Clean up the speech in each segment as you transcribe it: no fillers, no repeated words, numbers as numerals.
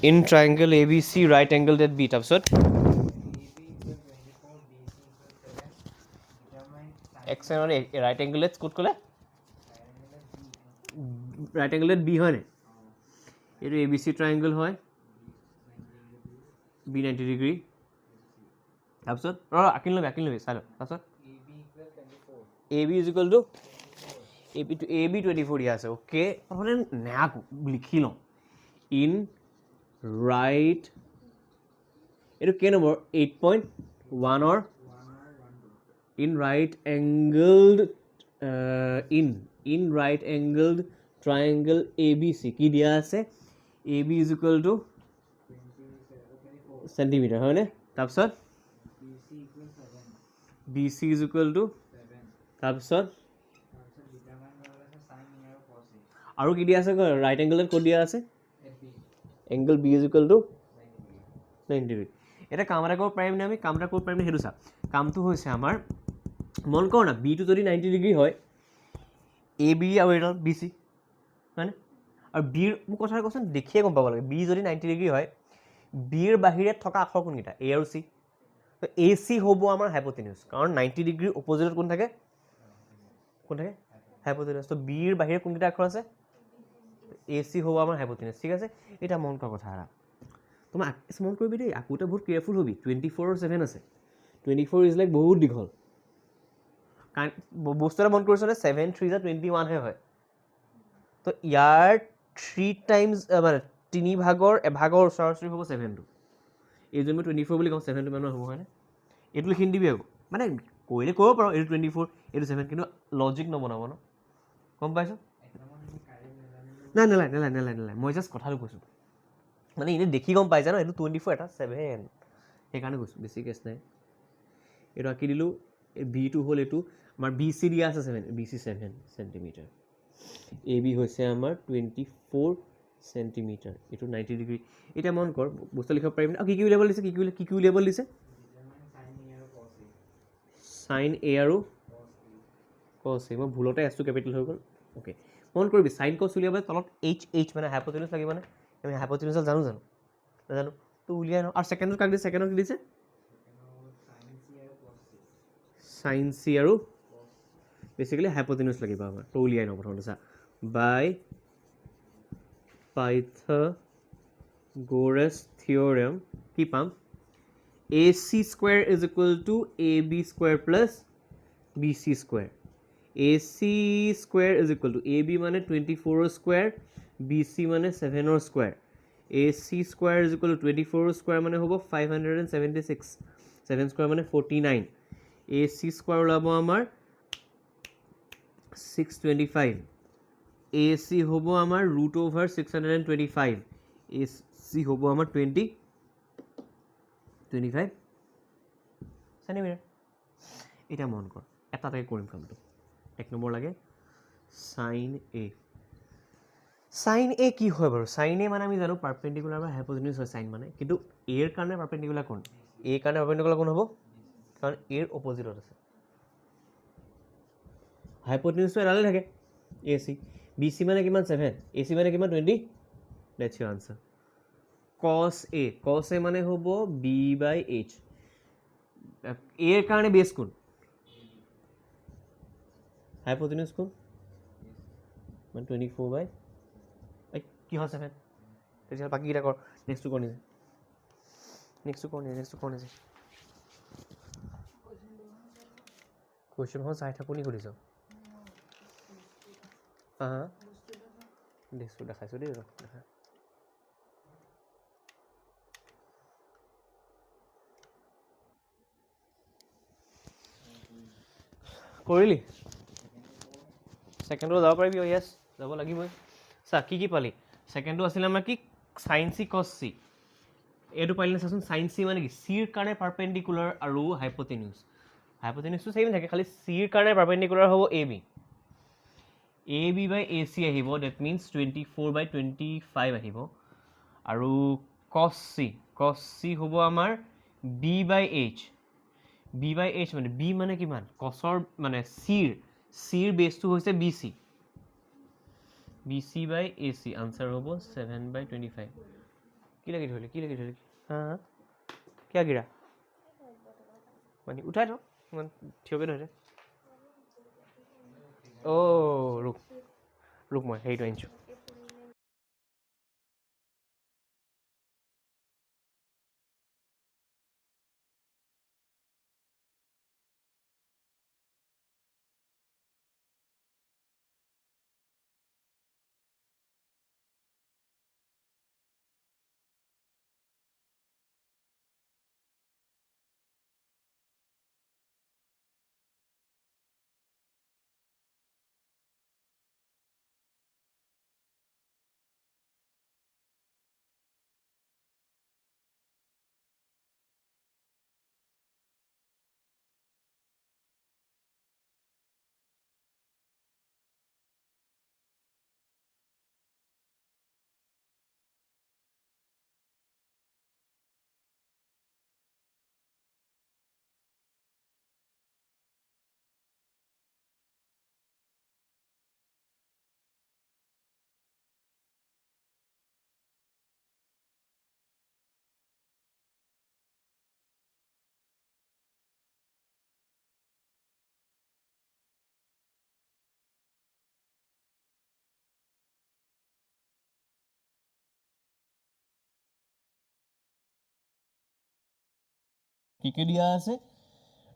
In triangle A B C right angle at B তাৰপিছত X and right angle at ক'ত ক'লে right angle at B হয় নাই এইটো এ বি চি ট্ৰাইংগল হয় B 90 degree তাৰপিছত আঁকি ল'বি চাই লওক তাৰপিছত A B is equal to A B 24 দিয়া আছে অ'কে প্ৰথমতে নেআকো লিখি লওঁ ইন ৰাইট এইটো কেই number 8.1 in right angled in right angled triangle A B C কি দিয়া আছে A B is equal to centimetre হয়নে তাৰপিছত B C is equal to তাৰপিছত আৰু কি দিয়া আছে ৰাইট এংগলত ক'ত দিয়া আছে angle B is equal to 90 degree এটা কাম এটা কৰিব পাৰিম নে আমি কাম এটা কৰিব পাৰিম নে সেইটো চা কামটো হৈছে আমাৰ মন কৰ না বিটো যদি 90 ডিগ্ৰী হয় এ বি আৰু এইডাল বি চি হয়নে আৰু বিৰ মোক কথা কৈছোন দেখিয়ে গম পাব লাগে বি যদি 90 ডিগ্ৰী হয় বিৰ বাহিৰে থকা আখৰ কোনকেইটা এ আৰু চি তো এ চি হ'ব আমাৰ হাইপোটেনিউজ কাৰণ 90 ডিগ্ৰীৰ অপজিটত কোন থাকে হাইপোটেনিউজ তো বিৰ বাহিৰে কোনকেইটা আখৰ আছে এ চি হ'ব আমাৰ হাইপোটেনিউজ ঠিক আছে এটা মন কৰা কথা এটা তোমাক মন কৰিবি দেই আকোতে বহুত কেয়াৰফুল হবি 24/7 আছে 24 ইজ লাইক বহুত দীঘল কাৰণ বস্তু এটা মন কৰিছ নে 7 3 = 21 হে হয় তো ইয়াৰ 3 টাইমছ মানে 3 ভাগৰ এভাগৰ ওচৰা-ওচৰি হ'ব 7টো এই যদি মই 24 বুলি কওঁ 7টো মানৰ হ'ব হয়নে এইটো লিখি দিবি আকৌ মানে কৰিলে কৰিব পাৰো এইটো 24 এইটো 7 কিন্তু লজিক নবনাব ন গম পাইছ নাই মই জাষ্ট কথাটো কৈছোঁ মানে এনেই দেখি গম পাই যায় ন এইটো 24 এটা 7 সেইকাৰণে কৈছোঁ বেছি কেছ নাই এইটো আঁকি দিলোঁ বিটো হ'ল এইটো আমাৰ বি চি দিয়া আছে 7 B C 7 centimetre A B হৈছে আমাৰ 24 চেণ্টিমিটাৰ এইটো 90 ডিগ্ৰী এতিয়া মন কৰ বস্তু লিখিব পাৰিম আৰু কি উলিয়াব দিছে কি উলিয়াব দিছে সাইন এ আৰু কছ এ মই ভুলতে এছটো কেপিটেল হৈ গ'ল অ'কে মন কৰিবি সাইন কছ উলিয়াবলৈ তলত এইচ মানে হাইপোটেনিউজ লাগিব মানে আমি হাইপোটেনিউজ জানো নাজানো তো উলিয়াই ন আৰু ছেকেণ্ডত কাক দিছে ছেকেণ্ডত কি দিছে সাইন চি আৰু বেচিকেলি হাইপোটেনিউজ লাগিব আমাৰ তো উলিয়াই ন প্ৰথমতে চা বাই পাইথাগোৰাছ থিঅৰেম কি পাম AC square is equal to AB square plus BC square. AC square is equal to AB মানে 24 square, BC মানে 7 square. AC square is equal to 24 square মানে হ'ব 576. 7 square মানে 49. AC square ওলাব আমাৰ 625. AC হ'ব আমাৰ √625. AC হ'ব আমাৰ 25 চেণ্টিমিটাৰ এতিয়া মন কৰ এটাতে কৰিম কামটো এক নম্বৰ লাগে সাইন এ কি হয় বাৰু সাইন এ মানে আমি জানো পাৰপেণ্ডিকুলাৰ বা হাইপোটেনিউজ হয় সাইন মানে কিন্তু এৰ কাৰণে পাৰপেণ্ডিকুলাৰ কোন এৰ কাৰণে পাৰপেণ্ডিকুলাৰ কোন হ'ব কাৰণ এৰ অপজিটত আছে হাইপোটেনিউজটো এডালে থাকে এ চি বি চি মানে কিমান 7 এ চি মানে কিমান 20 that's Euro answer cos a মানে হ'ব b/h এর কারণে বেস কোন হাইপোটেনিউজ কোন মানে 24 কি হয় 7 তেতিয়া বাকি কিটা কর নেক্সট কোন আছে নেক্সট কোন আছে কোশ্চেন হয় চাই থাকুনি কৰিছ নেক্সট দেখাইছো দেই দেখা কৰিলি সেকেন্ডটো যাব পাৰিবি ইয়েস যাব লাগিবই চা কি পালি সেকেন্ডটো আছিল আমাৰ কি sin c cos c এটো পাইলে চাচোন sin c মানে কি c ৰ কাৰণে পাৰপেণ্ডিকুলাৰ আৰু হাইপোটেনিউজটো সেম থাকে খালি c ৰ কাৰণে পাৰপেণ্ডিকুলাৰ হ'ব ab ac আহিব দ্যাট মিন্স 24/25 আহিব আৰু cos c হ'ব আমাৰ b/h মানে b মানে কিমান cosৰ মানে c ৰ বেসটো হৈছে bc/ac আনসাৰ হ'ব 7/25 কি লাগি ধৰিলি হা কিয় গিৰা মানে উঠাই থ ইমান থিয়কৈ ধৰে ৰুক মই হেৰিটো আনিছোঁ কি কি দিয়া আছে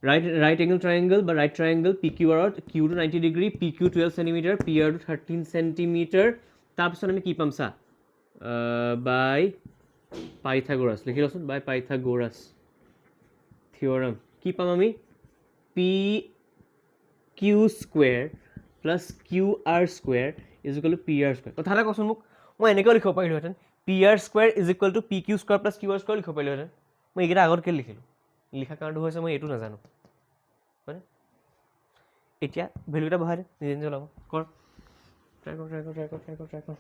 right angle triangle বা right triangle PQR q to 90 degree PQ 12 cm PR to 13 cm তাৰপিছত আমি কি পাম চা by Pythagoras লিখি লচোন by Pythagoras theorem কি পাম আমি PQ square plus QR square is equal to PR square কথা এটা কচোন মোক মই এনেকৈ লিখিব পাৰিলোহেঁতেন PR square is equal to PQ square plus QR square লিখিব পাৰিলোহেঁতেন মই এইকেইটা আগতকৈ লিখিলোঁ লিখা কাৰণটো হৈছে মই এইটো নাজানো হয়নে এতিয়া ভেলুকেইটা বহাই দে নিজে নিজে ওলাব কৰ ট্ৰাই কৰ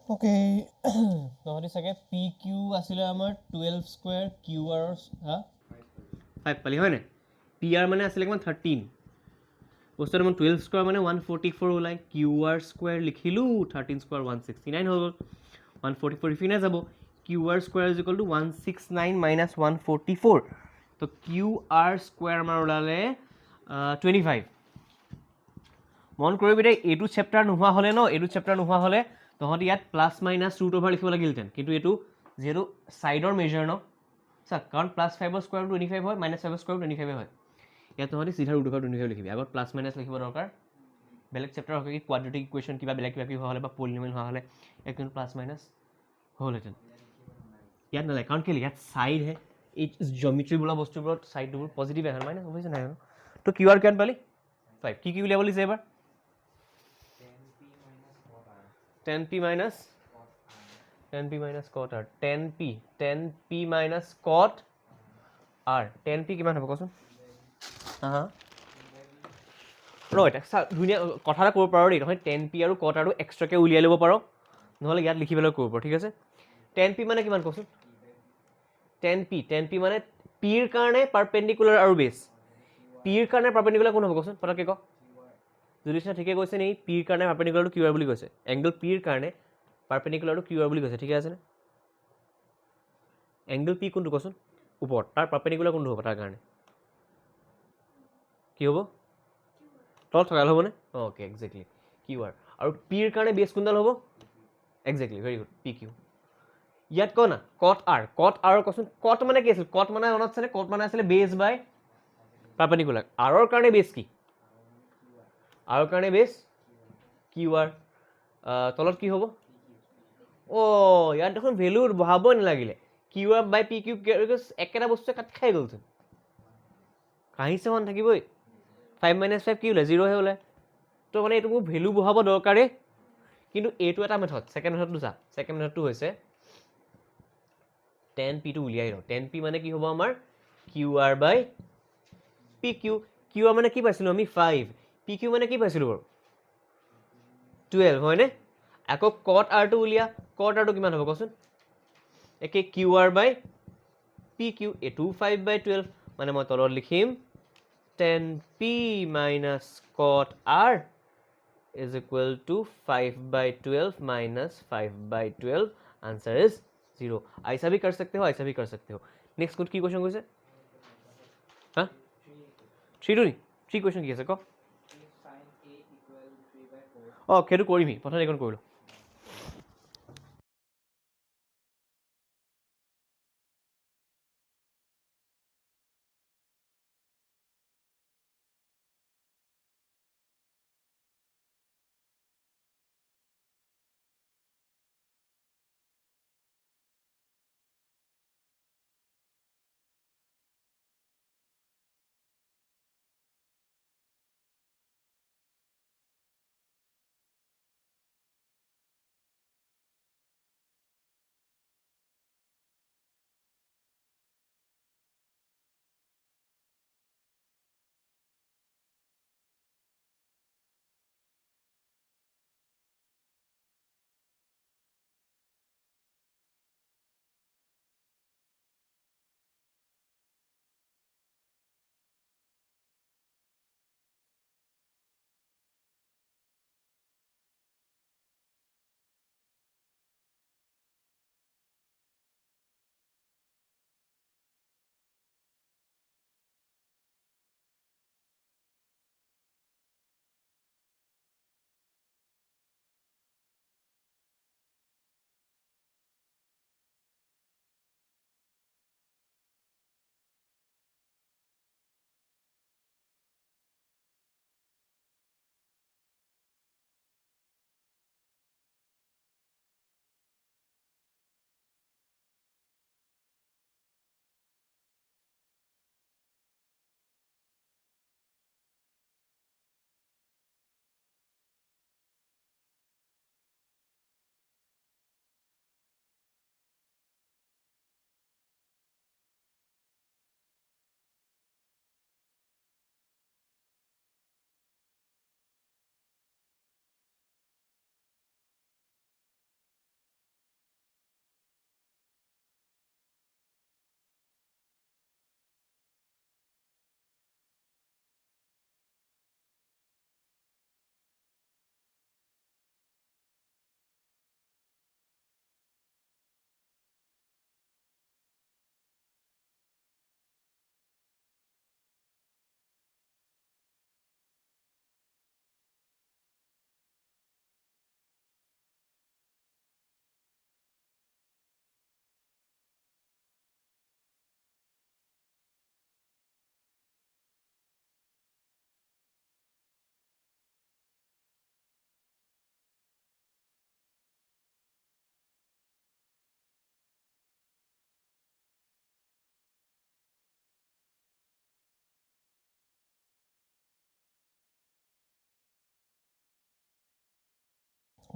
অ'কে তহঁতি চাগে PQ আছিলে আমাৰ 12 স্কুৱেৰ QR হা 5 পালি হয়নে PR মানে আছিলে কিমান 13 বস্তুটো মই 12 স্কুৱেৰ মানে 144 ওলাই QR স্কুৱেৰ লিখিলোঁ 13 স্কুৱেৰ 169 হৈ গ'ল 144 ইপিনে যাব QR square is equal two 169 minus 144 তো QR স্কুৱেৰ আমাৰ ওলালে 25 মন কৰিবি দেই এইটো চেপ্টাৰ নোহোৱা হ'লে তহঁতি ইয়াত প্লাছ মাইনাছ ৰুট অভাৰ লিখিব লাগিলহেঁতেন কিন্তু এইটো যিহেতু ছাইডৰ মেজাৰ ন চাওক কাৰণ প্লাছ 5ৰ স্কুৱাৰ 25 হয়, মাইনাছ 5ৰ স্কুৱাৰ 25 হয়। ইয়াত তহঁতি চিধা ৰুট অভাৰ 25 লিখিবি, আগত প্লাছ মাইনাছ লিখিব দৰকাৰ। বেলেগ চেপ্টাৰ হওক কি কোৱাড্ৰেটিক ইকুৱেশ্যন কিবা বেলেগ কিবা হোৱা হ'লে বা পলিনমিয়েল হোৱা হ'লে এক কিন্তু প্লাছ মাইনাছ হ'লহেঁতেন। ইয়াত নালাগে কাৰণ কেলৈ ইয়াত ছাইডহে, এই জমিট্ৰি বোলা বস্তুবোৰত ছাইডবোৰ পজিটিভ আহে, মাইনাছ অৱশ্যে নাই। তো কিউ আৰ কিমান পালি 5, কি উলিয়াব লাগিছে এবাৰ 10p minus cot r, 10p minus cot r, 10p কিমান হ'ব কচোন? ৰ এটা ধুনীয়া কথা এটা ক'ব পাৰ দেই, নহয় 10p আৰু cot rটো এক্সট্ৰাকৈ উলিয়াই ল'ব পাৰ, নহ'লে ইয়াত লিখি পেলাই ক'ব পাৰ, ঠিক আছে? 10p মানে কিমান কচোন? 10p মানে pৰ কাৰণে পাৰপেণ্ডিকুলাৰ আৰু বেছ। pৰ কাৰণে পাৰপেণ্ডিকুলাৰ কোন হ'ব কচোন পটককৈ ক? যদি ঠিকে কৈছে নি? pৰ কাৰণে পাৰপেণ্ডিকুলাৰটো কিউ আৰ বুলি কৈছে, এংগল pৰ কাৰণে পাৰপেণ্ডিকুলাৰটো কিউ আৰ বুলি কৈছে, ঠিকে আছেনে? এংগল পি কোনটো কচোন? ওপৰত, তাৰ পাৰপেণ্ডিকুলাৰ কোনটো হ'ব তাৰ কাৰণে? কি হ'ব? তলত থকাল হ'বনে? Okay, exactly Q R. আৰু পিৰ কাৰণে বেছ কোনডাল হ'ব? Exactly, very good, P Q. ইয়াত ক না কট আৰ, কট আৰ কচোন, কট মানে কি আছিল? কট মানে মনত আছেনে? কট মানে আছিলে বেছ বাই পাৰপেণ্ডিকুলাৰ। আৰৰ কাৰণে বেছ কি? আৰৰ কাৰণে বেছ কিউ আৰ। তলত কি হ'ব? অ' ইয়াত দেখোন ভেলু বহাবই নালাগিলে, কিউ আৰ বাই পি কিউ, একেটা বস্তুৱে কাট খাই গ'লচোন। কাহিছে মন থাকিবই, 5 - 5 কি ওলাই? 0হে ওলাই। তো মানে এইটো মোৰ ভেলু বহাব দৰকাৰে, কিন্তু এইটো এটা মেথড। ছেকেণ্ড মেথডটো চা, ছেকেণ্ড মেথডটো হৈছে 10pটো উলিয়াই লওঁ। 10p মানে কি হ'ব আমাৰ? কিউ আৰ বাই পি কিউ। কিউ আৰ মানে কি পাইছিলোঁ আমি? 5। পি কিউ মানে কি পাইছিলোঁ বাৰু? 12 হয়নে? আকৌ কট আৰটো উলিয়া, কট আৰটো কিমান হ'ব কচোন? একে কিউ আৰ বাই পি কিউ, এইটোও 5/12, মানে মই তলত লিখিম 10p minus cot r is equal to 5/12 minus 5/12. Answer is 0. ऐसा भी कर सकते हो, ऐसा भी कर सकते हो. Next कुछ की क्वेश्चन कैसे? हाँ? 3 নি? 3 क्वेश्चन কি আছে ক? অঁ সেইটো কৰিমি, প্ৰথমে এইখন কৰিলোঁ।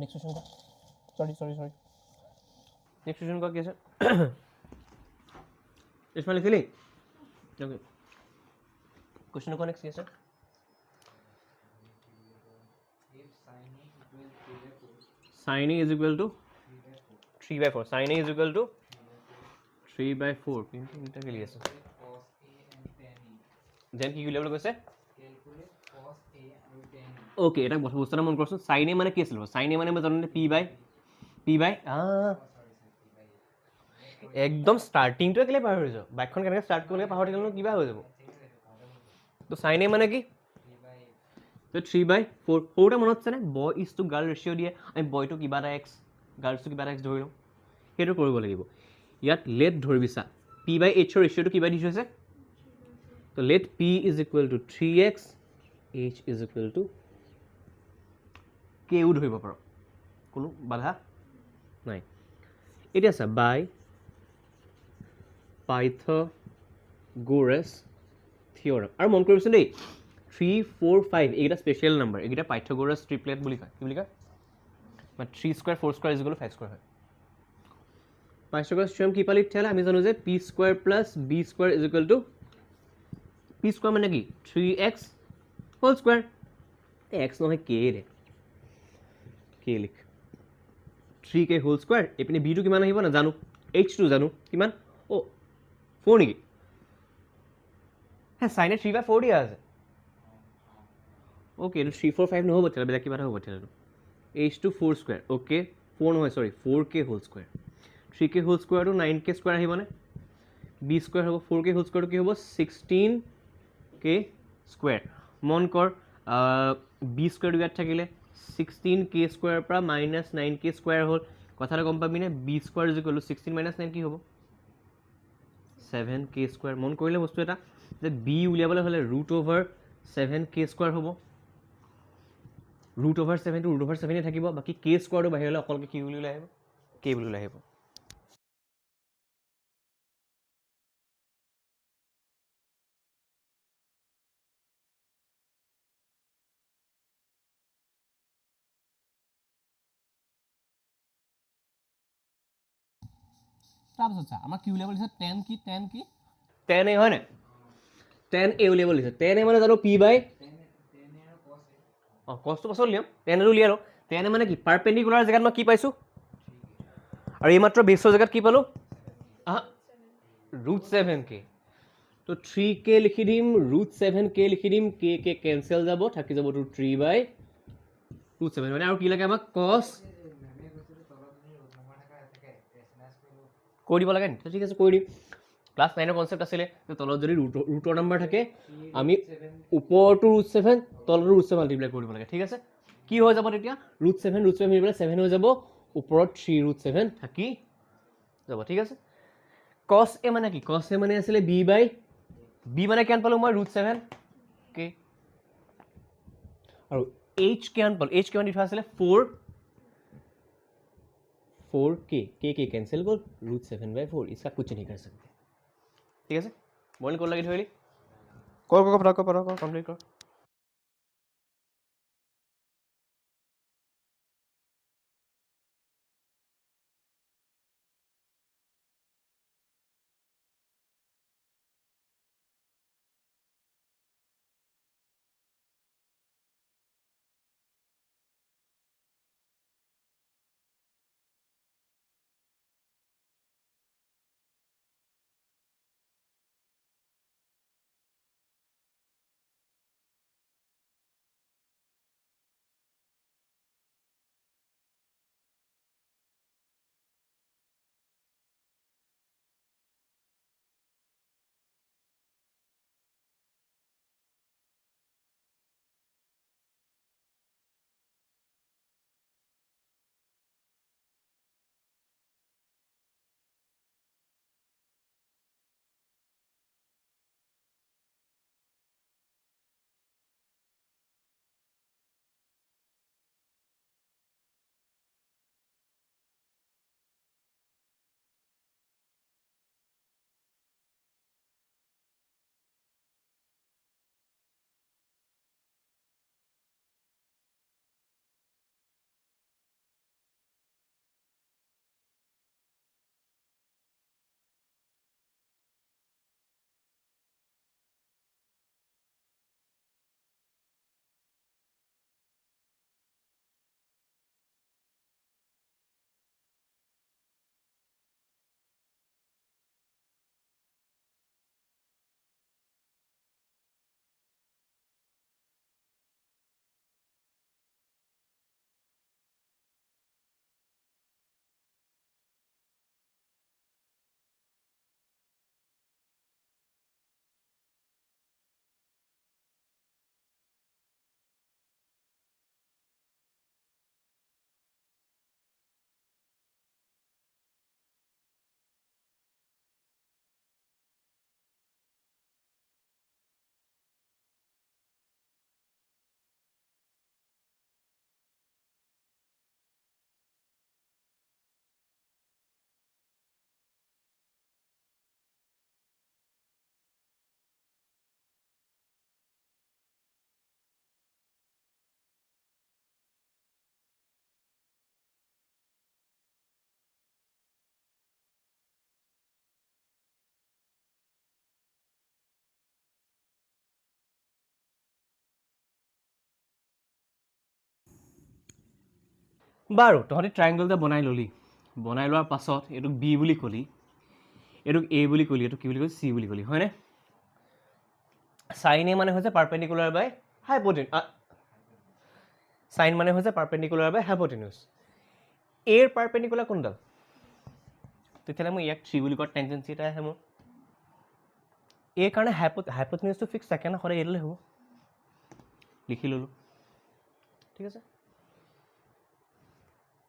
নেক্সট কোৱেশ্যন সৰি নেক্সট কোৱেশ্যন কি আছে इसमें लिखिली ओके क्वेश्चन को नेक्स्ट कैसे sin a is equal to 3/4 sin a is equal to 3/4 কিন্তু এটা কি লিখে আছে দেন কি লিখলে কৈছে ওকে এটা বস্তুটা মন কৰছো sin a মানে কি আছিল sin a মানে মই জানো p by একদম স্টার্টিংটো কেলে পাৰ হৈ যাব বাইকখন কেনেকৈ স্টাৰ্ট কৰিলে পাহৰি থাকিলে কিবা হৈ যাব তো sin a মানে কি তো 3/4 সৰুতে মনত আছেনে boy is to girl ratio' দিয়ে আমি বয়টো কিবা এটা এক্স গাৰ্লছটো কিবা এটা এক্স ধৰি লওঁ সেইটো কৰিব লাগিব ইয়াত লেট ধৰিবি চা p/h ৰেচিঅ'টো কিবা দি থৈছে তো let p is equal to 3x h is equal to কেও ধৰিব পাৰোঁ কোনো বাধা নাই এতিয়া চা বাই পাইথাগোৰাছ থিয়ৰম আৰু মন কৰিবচোন দেই 3, 4, 5 এইকেইটা স্পেচিয়েল নাম্বাৰ এইকেইটা পাইথাগোৰাছ ট্ৰিপলেট বুলি কয় কি বুলি কয় বা 3 square 4 square is equal to 5 square হয় পাইথাগোৰাছ থিয়ৰম কি পালি তেতিয়াহ'লে আমি জানো যে p square plus b square is equal two p square মানে কি 3x হোল স্কোৱাৰ x নহয় k ৰে k লিখ 3k হোল স্কোৱাৰ এইপিনে b টো কিমান আহিব নাজানো h টো জানো কিমান অ' 4 নেকি হ্যাঁ সাইনে 3/4 দিয়া আছে ওকে এইটো 3, 4, 5 নহ'ব তেতিয়াহ'লে বেলেগ কিবা এটা হ'ব তেতিয়াহ'লে h to 4 স্কোৱাৰ ওকে 4 নহয় চৰি 4k whole square 3k whole স্কোৱাৰটো 9k স্কোৱাৰ আহিবনে b স্কোৱাৰ হ'ব 4k হোল স্কোৱাৰটো কি হ'ব 16k স্কোৱাৰ মন কৰ b স্কোৱাৰটো ইয়াত থাকিলে 16k স্কোৱাৰৰ পৰা মাইনাছ 9k স্কোৱাৰ হ'ল কথাটো গম পাবিনে b square is equal two 16 - 9 কি হ'ব 7k স্কোৱাৰ মন কৰিলে বস্তু এটা যে b উলিয়াবলৈ হ'লে √7k স্কোৱাৰ হ'ব √7 টো √7 থাকিব বাকি k স্কোৱাৰটো বাহিৰলৈ অকলকে কি বুলি ওলাই আহিব k বুলি ওলাই আহিব তাৰপিছত চা আমাক কি উলিয়াব দিছে tan কি tan a হয় নাই tan a উলিয়াব দিছে tan a মানে জানো p বাই cos টো পাছত উলিয়াম tan a উলিয়ালো tan a মানে কি পাৰপেণ্ডিকুলাৰ জেগাত মই কি পাইছোঁ আৰু এইমাত্ৰ বেছৰ জেগাত কি পালোঁ √7k তো 3k লিখি দিম √7k লিখি দিম k কেনচেল যাব থাকি যাব তো 3/√7 মানে আৰু কি লাগে আমাক cos কৈ দিব লাগে নি ঠিক আছে কৈ দিম ক্লাছ 9ৰ কনচেপ্ট আছিলে যে তলত যদি ৰুটৰ নাম্বাৰ থাকে আমি ওপৰটো √7 তলটো √7 মাল্টিপ্লাই কৰিব লাগে ঠিক আছে কি হৈ যাব তেতিয়া √7 মিলি পেলাই 7 হৈ যাব ওপৰত 3√7 থাকি যাব ঠিক আছে cos a মানে কি cos a মানে আছিলে b মানে কিমান পালোঁ মই √7k আৰু h কিমান পালোঁ h কিমান দি থোৱা আছিলে 4k कैंसिल कर √7/4 इसका कुछ नहीं कर सकते ठीक है बोल कौन लगी थोड़ी कर कंप्लीट कर বাৰু তহঁতি ট্ৰাইংগল এটা বনাই ল'লি, বনাই লোৱাৰ পাছত এইটোক বি বুলি ক'লি, এইটোক এ বুলি ক'লি, এইটোক কি বুলি ক'লি চি বুলি ক'লি, হয়নে? চাইন এ মানে হৈছে পাৰপেণ্ডিকুলাৰ বাই হাইপটেনিউজ, চাইন মানে হৈছে পাৰপেণ্ডিকুলাৰ বাই হাইপটেনিউজ। এৰ পাৰপেণ্ডিকুলাৰ কোনডাল? তেতিয়াহ'লে মই ইয়াক 3 বুলি কোৱা টেনজেঞ্চি এটা আহে মোৰ। এই কাৰণে হাইপটেনিউজটো ফিক্স থাকে না, সদায় এইডালে হ'ব, লিখি ল'লোঁ, ঠিক আছে।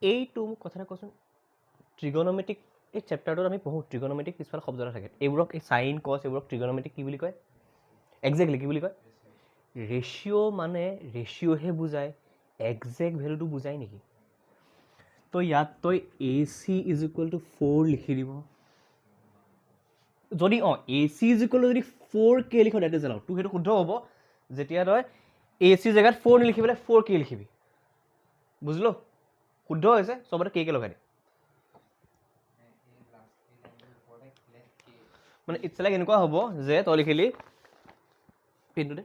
এইটো মোক কথা এটা কচোন, ট্ৰিগনমেটিক এই চেপ্টাৰটোত আমি পঢ়োঁ ট্ৰিগনমেটিক কিছুমান শব্দ এটা থাকে, এইবোৰক এই চাইন কছ এইবোৰক ট্ৰিগনমেটিক কি বুলি কয়? একজেক্টলি কি বুলি কয়? ৰেচিঅ' মানে ৰেচিঅ'হে বুজায়, একজেক্ট ভেলুটো বুজায় নেকি? তো ইয়াত তই এ চি ইজ ইকুৱেল টু 4 লিখি দিব, যদি এ চি ইজ ইকুৱেল টু যদি 4K লিখ, ডেট ইজ এলাউড, তোৰ সেইটো শুদ্ধ হ'ব যেতিয়া তই এ চি জেগাত 4 নিলিখি পেলাই 4K লিখিবি, বুজিলো? শুদ্ধ হৈছে, চবতে কে লগাই দে। মানে ইটছ লাইক এনেকুৱা হ'ব যে তই লিখিলি পিনটো দে,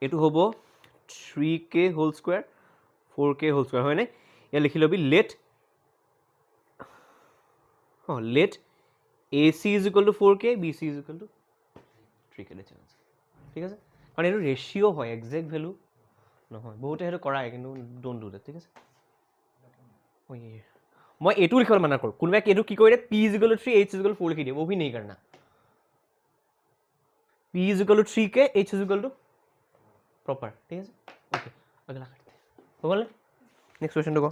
এইটো হ'ব 3K whole square 4K whole square, হয়নে? ইয়াত লিখি ল'বি let A C is equal to 4K, B C is equal to 3K, ঠিক আছে? কাৰণ এইটো ৰেচিঅ' হয়, একজেক্ট ভেলু নহয়। বহুতে সেইটো কৰাই, কিন্তু ডোন্ট ডু ডেট, ঠিক আছে? মই এইটো লিখিবলৈ মানা কৰোঁ, কোনোবাই এইটো কি কৰি দিয়ে, P is equal to 3, H is equal to 4 লিখি দিয়ে, वो भी नहीं करना। P is equal to 3K, H is equal to proper, ठीक है? ओके, अगला करते हैं, हो गया? नेक्स्ट क्वेश्चन देखो,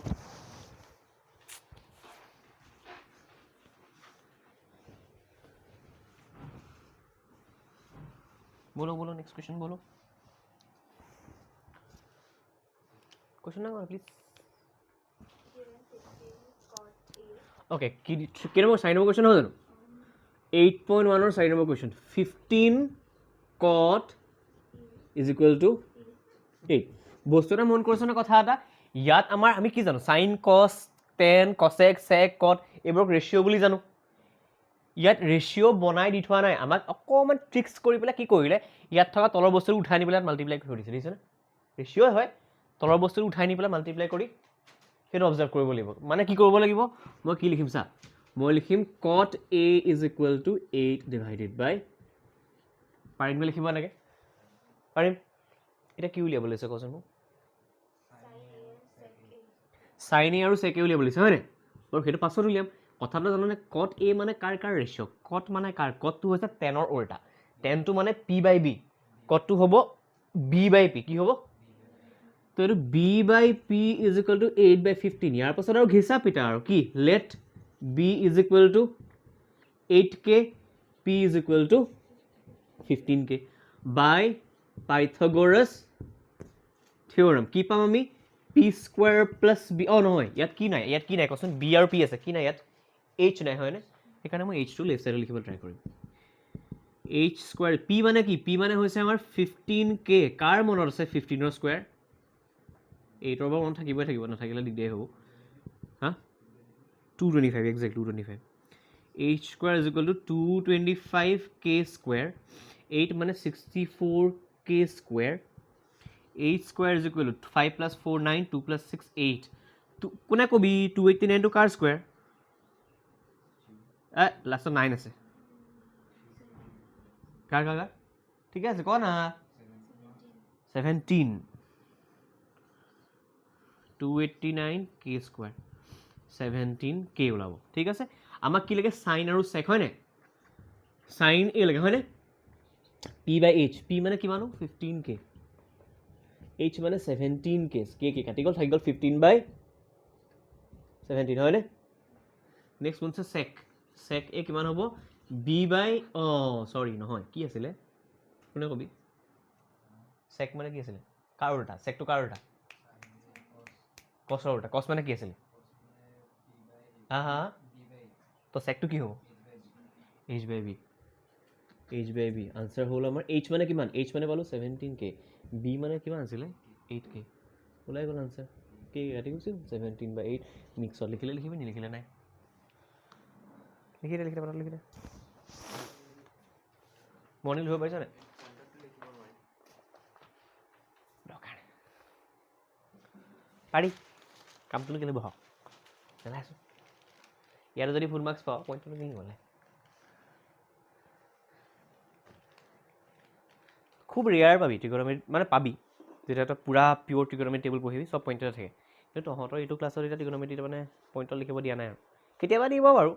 बोलो बोलो नेक्स्ट क्वेश्चन बोलो, क्वेश्चन ना प्लीज। ओके, कि नंबर 4 नंबर क्वेश्चन हो जानो 8.1 और 4 number question 15 cot is equal to 8 বস্তুটা মন কৰিছ না কথা এটা ইয়াত আমাৰ আমি কি জানো sin cos tan cosec sec cot এইবোৰ ৰেশিও বুলি জানো ইয়াত ৰেশিও বনাই দি থোৱা নাই আমাক অকমান ট্ৰিক্স কৰি পেলাই কি কৰিলে ইয়াত থকা তলৰ বস্তুটো উঠাই নি পেলাই মাল্টিপ্লাই কৰি দিছে দিছে না ৰেশিও হয় তলৰ বস্তুটো উঠাই নি পেলাই মাল্টিপ্লাই কৰি সেইটো অবজাৰ্ভ কৰিব লাগিব মানে কি কৰিব লাগিব মই কি লিখিম চা মই লিখিম cot a is equal to 8 divided by পাৰিম লিখিব লাগে পাৰিম এটা কি উলিয়াব লৈছে কোৱাচোন মোক sin a আৰু sec a উলিয়াব লৈছে হয়নে আৰু সেইটো পাছত উলিয়াম কথাটো জানোনে cot a মানে কাৰ ৰেশিও cot মানে কাৰ cot টো হৈছে tan ৰ উল্টা tan টো মানে p by b cot টো হ'ব b by p কি হ'ব তো এইটো b by p is equal to 8 by 15 ইয়াৰ পাছত আৰু ঘিচা পিটা আৰু কি let b is equal to 8k p is equal to 15k by Pythagoras theorem কি পাম আমি p square plus b নহয় ইয়াত কি নাই কোৱাচোন b আৰু p আছে কি নাই ইয়াত h নাই হয়নে সেইকাৰণে মই h টো লেফট সাইডে লিখিব ট্ৰাই কৰিম h square p মানে কি p মানে হৈছে আমাৰ 15k কাৰ মনত আছে 15 ৰ স্কয়াৰ 8 ৰ মন থাকিব নাথাকিলে দিগদাৰ হ'ব হা 225 exactly 225 h square is equal to 225k square 8 মানে 64k square h square is equal to 5 plus 4 9 2 plus 6 8 কোনে কবি 289 to কাৰ square লাষ্ট 9 আছে কাৰ ঠিক আছে কোন না 17 289k square 17k ওলাব ঠিক আছে আমাক কি লাগে sin আৰু sec হয় নে sin a লাগে হয় নে p by h p মানে কিমান 15k h মানে 17k k কাটি গল থাকি গল 15 by 17 হয় নে next one sec sec a কিমান হ'ব b by সৰি নহয় কি আছিল কোনে কবি sec মানে কি আছিল কাৰ উল্টা sec to কাৰ উল্টা cos ৰ উল্টা cos মানে কি আছিল হা তো sec to কি হ'ব h by b আনসার হল আমাৰ h মানে কিমান h মানে পালো 17k b মানে কিমান আছিল 8k ওলাই গল আনসার k কাটি গৈছে 17 by 8 মিক্সত লিখিলে লিখিবি নিলিখিলে নাই লিখিলে পাৰা লিখিলে মনিল হৈ পাইছ নে পাৰি কামটোনো কেলৈ বহাওঁ নেলাইছোঁ ইয়াতে যদি ফুল মাৰ্কছ পাওঁ পইণ্টটো কি গ'লে খুব ৰেয়াৰ পাবি ট্ৰিগন'মেট্ৰি মানে পাবি যেতিয়া তই পূৰা পিয়'ৰ ট্ৰিগন'মেট্ৰি টেবুল পঢ়িবি চব পইণ্টতে থাকে কিন্তু তহঁতৰ এইটো ক্লাছত এতিয়া ট্ৰিগন'মেট্ৰিটো মানে পইণ্টত লিখিব দিয়া নাই আৰু কেতিয়াবা দিব বাৰু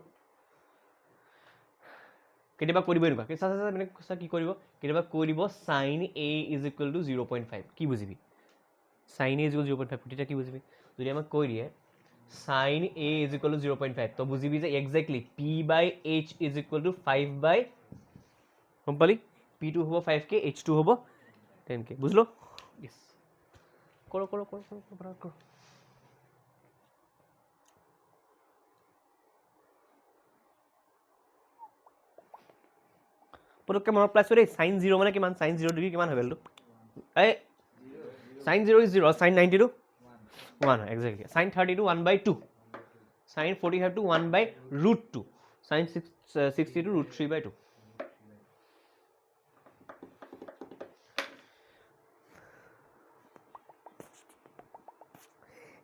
কেতিয়াবা কৈ দিব এনেকুৱা মানে কি কৰিব কেতিয়াবা কৈ দিব sine A is equal to 0.5 কি বুজিবি চাইন এ ইজ ইকুৱেল 0.5 তেতিয়া কি বুজিবি যদি আমাক কৈ দিয়ে sine A is equal to 0.5 তই বুজিবি যে exactly P by H is equal to 5 by গম পালি P2 হ'ব 5K H2 হ'ব 10K বুঝলো ইয়েস করো করো করো করো করো করো পটককৈ মনত পেলাইছোঁ দেই সাইন 0 মানে কিমান সাইন 0 ডিগ্ৰী কিমান হয় ভেলটো এই সাইন 0 ইজ 0 সাইন 90 টু 1 হয় exactly sine 30 to 1/2 sine 45 to 1/√2 sine 60 to √3/2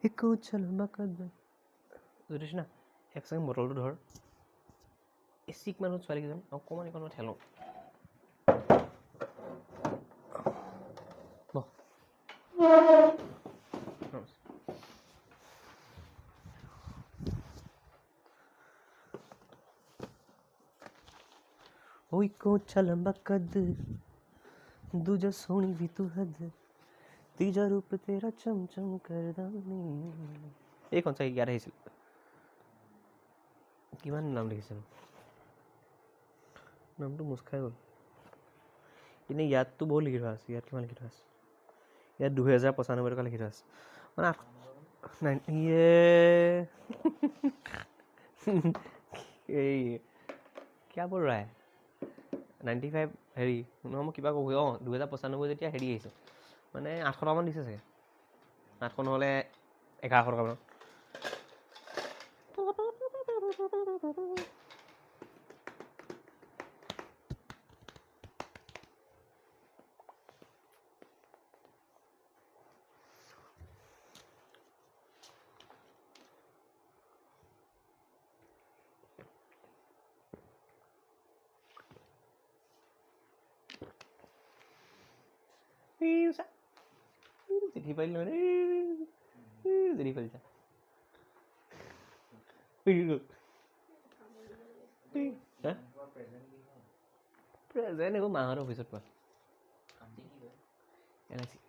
একো চলো বাকদ বুজিছ না এক সেকেন্ড বটলটো ধৰ এচিক মানুহ ছোৱালীকেইজন অকণমান এইকণত ঠেলোঁ ओई को चलंबा कद दूजा सोनी भी तू हद तीजा रूप तेरा चमचम करदानी এইখন চাই ইয়াত আহিছিল কিমান নাম লিখিছিল নামটো মুছ খাই গ'ল এনেই ইয়াততো বহুত লিখি থোৱা আছে ইয়াত কিমান লিখি থোৱা আছে ইয়াত 2095 টকা লিখি থোৱা আছে মানে এই কিয়া বল ৰहा है 95 হেৰি নহয় মই কিবা ক'ব 2095 যেতিয়া হেৰি আহিছে মানে 800 টকামান দিছে চাগে 800 নহ'লে 1100 টকামান চিঠি পাৰিলোঁ মানে চিঠি পাৰিছা প্ৰেজেণ্ট একো মাহঁতৰ অফিচত পোৱা LIC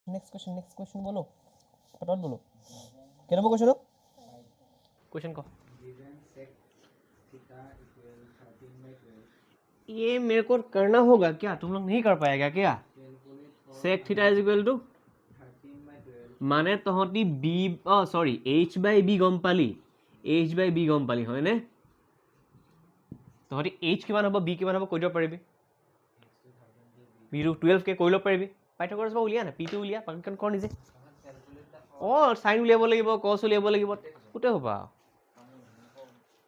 नेक्स्ट क्वेश्चन बोलो फटाफट बोलो क्या नंबर क्वेश्चन हो क्वेश्चन को ये मेरे को करना होगा क्या तुम लोग नहीं कर पाएगा क्या sec theta is equal to माने तहती b sorry h by b गम पाली h by b गम पाली হয় নে तहती h কিমান হ'ব b কিমান হ'ব কৈ দিব পাৰিবি b ru 12 কে কৈ ল পাৰিবি পাইথাগোৰাছ বা উলিয়া না p টো উলিয়া পাকন কৰ নিজে sin উলিয়াব লাগিব cos উলিয়াব লাগিব কুতে হ'বা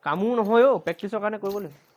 কামু নহয় প্ৰেক্টিছৰ কাৰণে কৰিব লাগিব